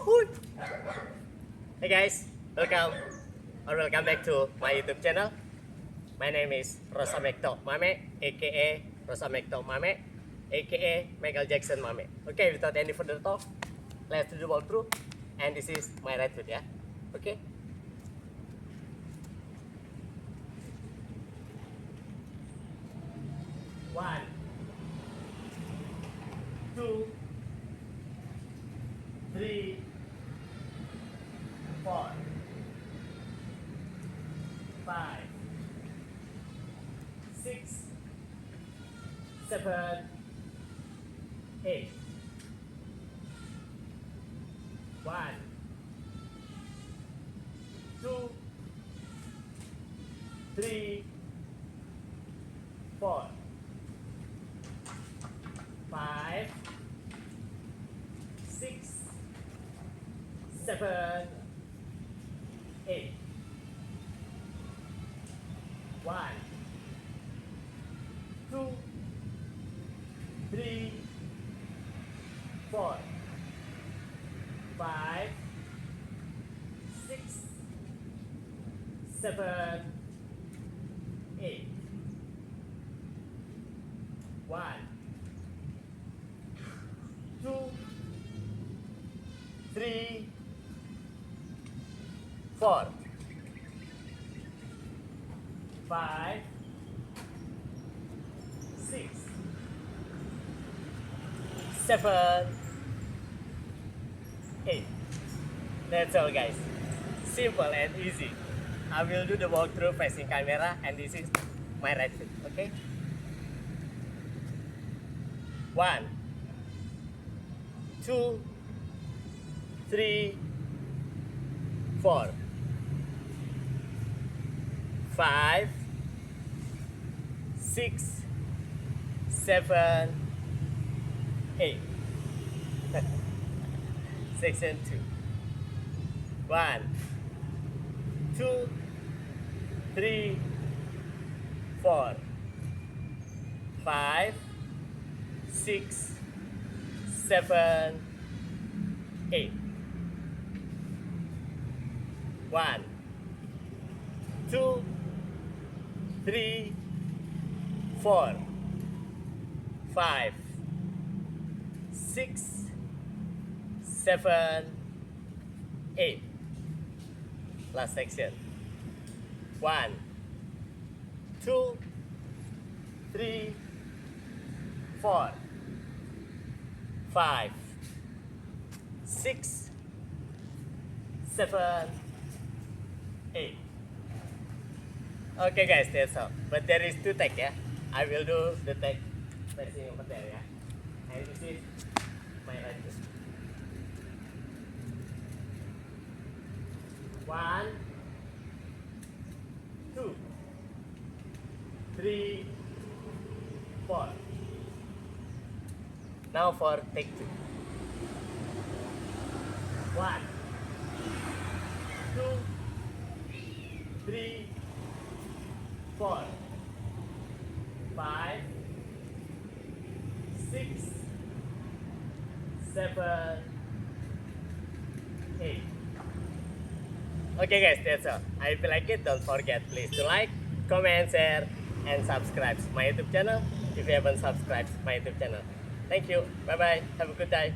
Woohoo! Hey guys, welcome back to my YouTube channel. My name is Roosamekto Mamek, aka Roosamekto Mamek, aka Michael Jackson Mamek. Okay, without any further talk, let's do the walkthrough. And this is my right foot, yeah. Okay. One, two, three, four, five, six, seven, eight. One, two, three, four, five, six, seven, eight. One, two, three, four, five, six, seven, eight. One, two, three, four, five, six, seven, eight. That's all, guys. Simple and easy. I will do the walkthrough facing camera, and this is my right foot. Okay. One, two, three, four, five, six, seven, eight. Section 2. One, two, three, four, five, six, seven, eight. One, two, three, four, five, six, seven, eight. Last section. One, two, three, four, five, six, seven, eight. Okay guys, that's all. But there is two take, yeah. I will do the take facing over there, yeah. And this is my right foot. One, two, three, four. Now for take 2. One, two, three, four, five, six, seven, eight. Okay guys, that's all. If you like it, don't forget please to like, comment, share, and subscribe my YouTube channel if you haven't subscribed my YouTube channel. Thank you. Bye bye. Have a good day.